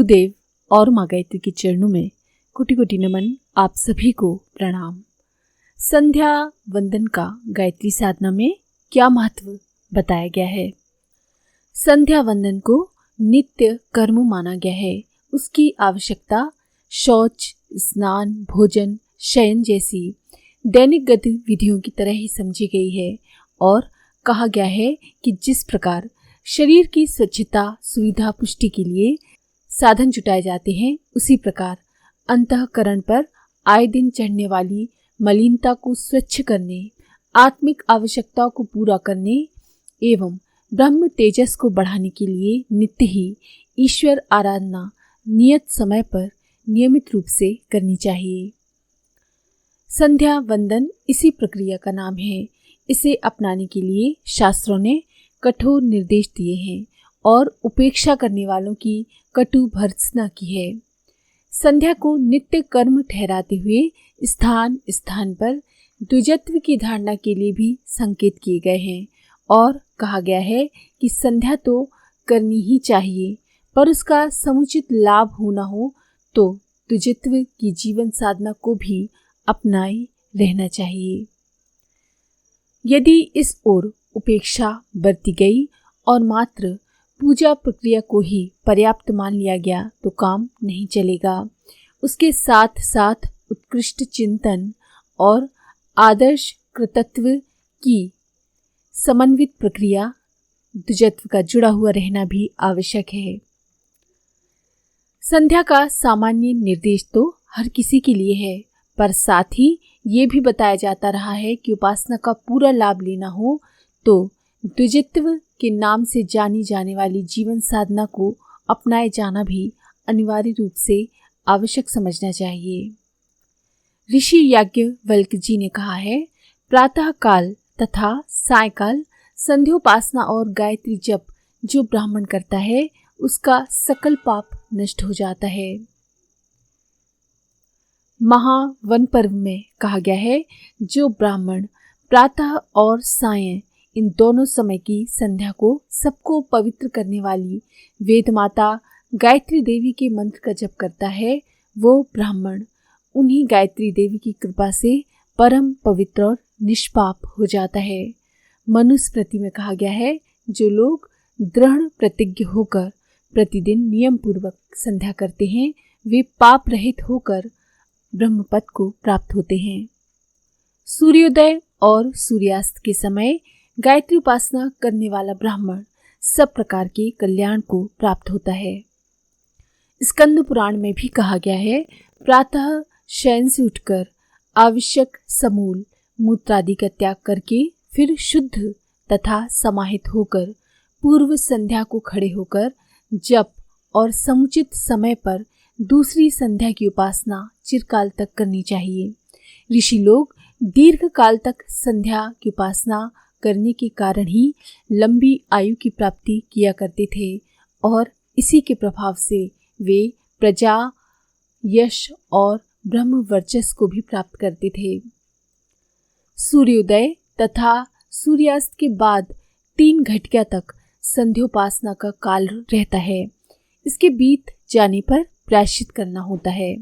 गुरुदेव और माँ गायत्री के चरणों में कोटि कोटि नमन। आप सभी को प्रणाम। संध्या वंदन का गायत्री साधना में क्या महत्व बताया गया है। संध्या वंदन को नित्य कर्म माना गया है। उसकी आवश्यकता शौच, स्नान, भोजन, शयन जैसी दैनिक गतिविधियों की तरह ही समझी गई है और कहा गया है कि जिस प्रकार शरीर की स्वच्छता, सुविधा, पुष्टि के लिए साधन जुटाए जाते हैं, उसी प्रकार अंतःकरण पर आए दिन चढ़ने वाली मलिनता को स्वच्छ करने, आत्मिक आवश्यकताओं को पूरा करने एवं ब्रह्म तेजस को बढ़ाने के लिए नित्य ही ईश्वर आराधना नियत समय पर नियमित रूप से करनी चाहिए। संध्या वंदन इसी प्रक्रिया का नाम है। इसे अपनाने के लिए शास्त्रों ने कठोर निर्देश दिए हैं और उपेक्षा करने वालों की कटु भर्त्सना की है। संध्या को नित्य कर्म ठहराते हुए स्थान स्थान पर द्विजत्व की धारणा के लिए भी संकेत किए गए हैं और कहा गया है कि संध्या तो करनी ही चाहिए, पर उसका समुचित लाभ होना हो तो द्विजत्व की जीवन साधना को भी अपनाए रहना चाहिए। यदि इस ओर उपेक्षा बरती गई और मात्र पूजा प्रक्रिया को ही पर्याप्त मान लिया गया तो काम नहीं चलेगा। उसके साथ साथ उत्कृष्ट चिंतन और आदर्श कृतत्व की समन्वित प्रक्रिया द्विजत्व का जुड़ा हुआ रहना भी आवश्यक है। संध्या का सामान्य निर्देश तो हर किसी के लिए है, पर साथ ही ये भी बताया जाता रहा है कि उपासना का पूरा लाभ लेना हो तो द्विजत्व के नाम से जानी जाने वाली जीवन साधना को अपनाए जाना भी अनिवार्य रूप से आवश्यक समझना चाहिए। ऋषि याज्ञवल्क्य जी ने कहा है, प्रातः काल तथा सायकाल संध्योपासना और गायत्री जप जो ब्राह्मण करता है उसका सकल पाप नष्ट हो जाता है। महावन पर्व में कहा गया है, जो ब्राह्मण प्रातः और सायं इन दोनों समय की संध्या को सबको पवित्र करने वाली वेद माता गायत्री देवी के मंत्र का जप करता है, वो ब्राह्मण उन्हीं गायत्री देवी की कृपा से परम पवित्र और निष्पाप हो जाता है। मनुस्मृति में कहा गया है, जो लोग दृढ़ प्रतिज्ञ होकर प्रतिदिन नियम पूर्वक संध्या करते हैं, वे पाप रहित होकर ब्रह्मपद को प्राप्त होते हैं। सूर्योदय और सूर्यास्त के समय गायत्री उपासना करने वाला ब्राह्मण सब प्रकार के कल्याण को प्राप्त होता है। स्कंद पुराण में भी कहा गया है, प्रातः शयन से उठकर आवश्यक समूल मूत्रादि का त्याग करके फिर शुद्ध तथा समाहित होकर पूर्व संध्या को खड़े होकर जप और समुचित समय पर दूसरी संध्या की उपासना चिरकाल तक करनी चाहिए। ऋषि लोग दीर्घ काल तक संध्या की उपासना करने के कारण ही लंबी आयु की प्राप्ति किया करते थे और इसी के प्रभाव से वे प्रजा, यश और ब्रह्म वर्चस्व को भी प्राप्त करते थे। सूर्योदय तथा सूर्यास्त के बाद 3 घटिका तक संध्योपासना का काल रहता है। इसके बीत जाने पर प्रायश्चित करना होता है।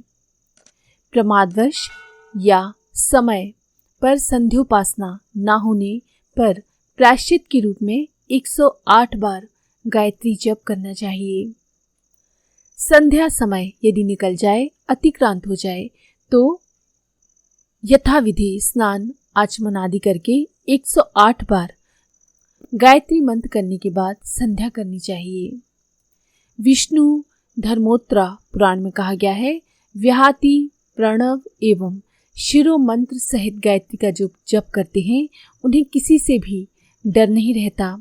प्रमादवश या समय पर संध्योपासना ना होने पर प्रायश्चित के रूप में 108 बार गायत्री जप करना चाहिए। संध्या समय यदि निकल जाए, अतिक्रांत हो जाए तो यथाविधि स्नान आचमन आदि करके 108 बार गायत्री मंत्र करने के बाद संध्या करनी चाहिए। विष्णु धर्मोत्तरा पुराण में कहा गया है, व्याहति प्रणव एवं शिरो मंत्र सहित गायत्री का जो जप करते हैं उन्हें किसी से भी डर नहीं रहता।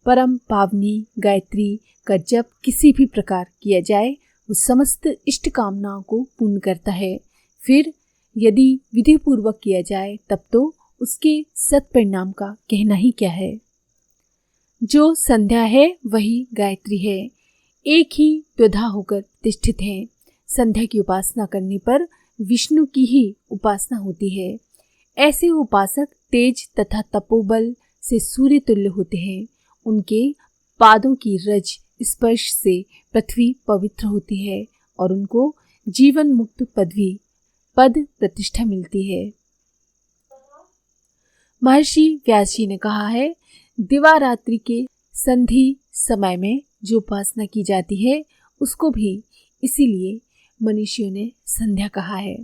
परम पावनी गायत्री का जप किसी भी प्रकार किया जाए वो समस्त इष्ट कामनाओं को पूर्ण करता है। फिर यदि विधि पूर्वक किया जाए तब तो उसके सत्परिणाम का कहना ही क्या है। जो संध्या है वही गायत्री है, एक ही द्विधा होकर प्रतिष्ठित है। संध्या की उपासना करने पर विष्णु की ही उपासना होती है। ऐसे उपासक तेज तथा तपोबल से सूर्य तुल्य होते हैं। उनके पादों की रज स्पर्श से पृथ्वी पवित्र होती है और उनको जीवन मुक्त पद प्रतिष्ठा मिलती है। महर्षि व्यास जी ने कहा है, दिवारात्रि के संधि समय में जो उपासना की जाती है उसको भी इसीलिए मनीषियों ने संध्या कहा है।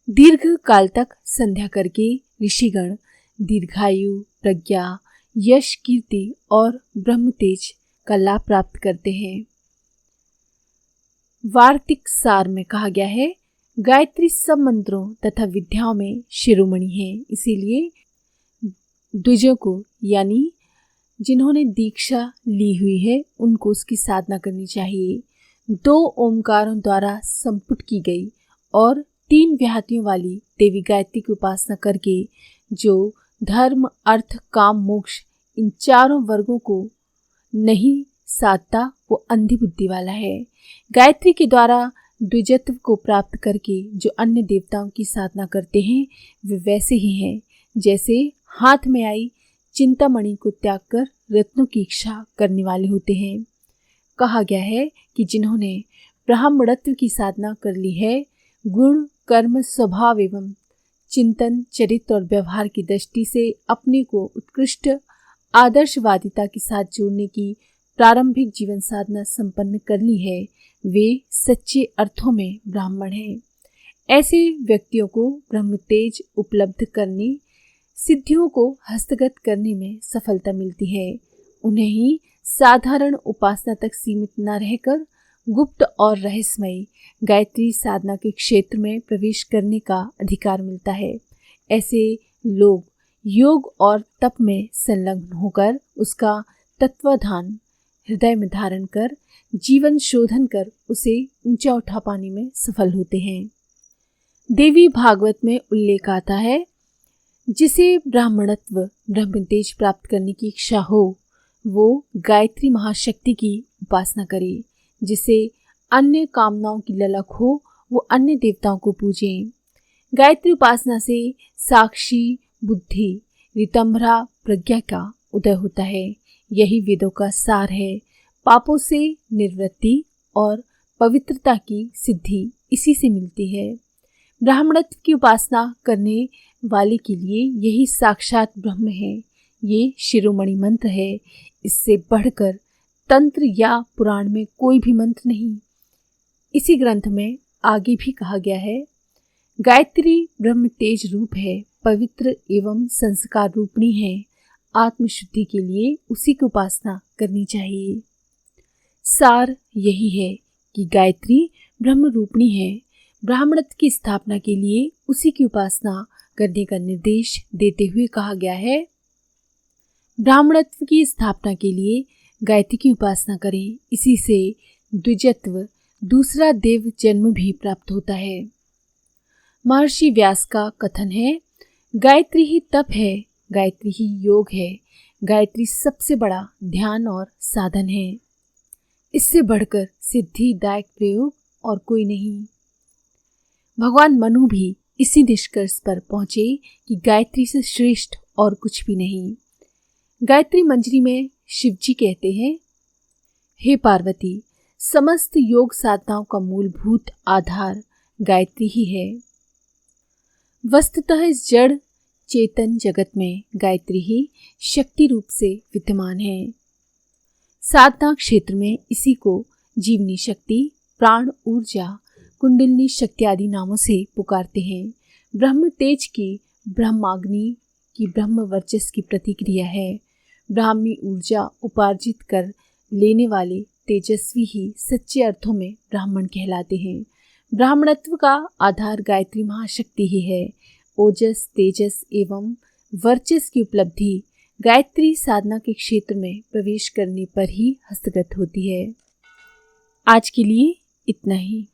दीर्घ काल तक संध्या करके ऋषिगण दीर्घायु, प्रज्ञा, यश, कीर्ति और ब्रह्म तेज का लाभ प्राप्त करते हैं। वार्तिक सार में कहा गया है, गायत्री सब मंत्रों तथा विद्याओं में शिरोमणि है, इसीलिए द्विजों को यानी जिन्होंने दीक्षा ली हुई है उनको उसकी साधना करनी चाहिए। 2 ओमकारों द्वारा संपुट की गई और 3 व्याहतियों वाली देवी गायत्री की उपासना करके जो धर्म, अर्थ, काम, मोक्ष इन 4 वर्गों को नहीं साधता वो अंधी बुद्धि वाला है। गायत्री के द्वारा द्विजत्व को प्राप्त करके जो अन्य देवताओं की साधना करते हैं वे वैसे ही हैं जैसे हाथ में आई चिंतामणि को त्याग कर रत्नों की इच्छा करने वाले होते हैं। कहा गया है कि जिन्होंने ब्राह्मणत्व की साधना कर ली है, गुण, कर्म, स्वभाव एवं चिंतन, चरित्र और व्यवहार की दृष्टि से अपने को उत्कृष्ट आदर्शवादिता के साथ जोड़ने की प्रारंभिक जीवन साधना संपन्न कर ली है, वे सच्चे अर्थों में ब्राह्मण हैं। ऐसे व्यक्तियों को ब्रह्म तेज उपलब्ध करने, सिद्धियों को हस्तगत करने में सफलता मिलती है। उन्हें ही साधारण उपासना तक सीमित न रहकर गुप्त और रहस्यमय गायत्री साधना के क्षेत्र में प्रवेश करने का अधिकार मिलता है। ऐसे लोग योग और तप में संलग्न होकर उसका तत्वाधान हृदय में धारण कर जीवन शोधन कर उसे ऊंचा उठा पाने में सफल होते हैं। देवी भागवत में उल्लेख आता है, जिसे ब्राह्मणत्व ब्रह्म तेज प्राप्त करने की इच्छा हो वो गायत्री महाशक्ति की उपासना करे। जिसे अन्य कामनाओं की ललक हो वो अन्य देवताओं को पूजे। गायत्री उपासना से साक्षी बुद्धि, ऋतंभरा प्रज्ञा का उदय होता है। यही वेदों का सार है। पापों से निवृत्ति और पवित्रता की सिद्धि इसी से मिलती है। ब्राह्मणत्व की उपासना करने वाले के लिए यही साक्षात ब्रह्म है। ये शिरोमणि मंत्र है। इससे बढ़कर तंत्र या पुराण में कोई भी मंत्र नहीं। इसी ग्रंथ में आगे भी कहा गया है, गायत्री ब्रह्म तेज रूप है, पवित्र एवं संस्कार रूपणी है। आत्मशुद्धि के लिए उसी की उपासना करनी चाहिए। सार यही है कि गायत्री ब्रह्म रूपणी है। ब्राह्मणत्व की स्थापना के लिए उसी की उपासना करने का निर्देश देते हुए कहा गया है, ब्राह्मणत्व की स्थापना के लिए गायत्री की उपासना करें। इसी से द्विजत्व, दूसरा देव जन्म भी प्राप्त होता है। महर्षि व्यास का कथन है, गायत्री ही तप है, गायत्री ही योग है, गायत्री सबसे बड़ा ध्यान और साधन है। इससे बढ़कर सिद्धिदायक प्रयोग और कोई नहीं। भगवान मनु भी इसी निष्कर्ष पर पहुंचे कि गायत्री से श्रेष्ठ और कुछ भी नहीं। गायत्री मंजरी में शिवजी कहते हैं, हे पार्वती, समस्त योग साधनाओं का मूलभूत आधार गायत्री ही है। वस्तुतः इस जड़ चेतन जगत में गायत्री ही शक्ति रूप से विद्यमान है। साधना क्षेत्र में इसी को जीवनी शक्ति, प्राण ऊर्जा, कुंडलिनी शक्ति आदि नामों से पुकारते हैं। ब्रह्म तेज की ब्रह्माग्नि की ब्रह्म वर्चस्व की प्रतिक्रिया है। ब्राह्मी ऊर्जा उपार्जित कर लेने वाले तेजस्वी ही सच्चे अर्थों में ब्राह्मण कहलाते हैं। ब्राह्मणत्व का आधार गायत्री महाशक्ति ही है। ओजस, तेजस एवं वर्चस्व की उपलब्धि गायत्री साधना के क्षेत्र में प्रवेश करने पर ही हस्तगत होती है। आज के लिए इतना ही।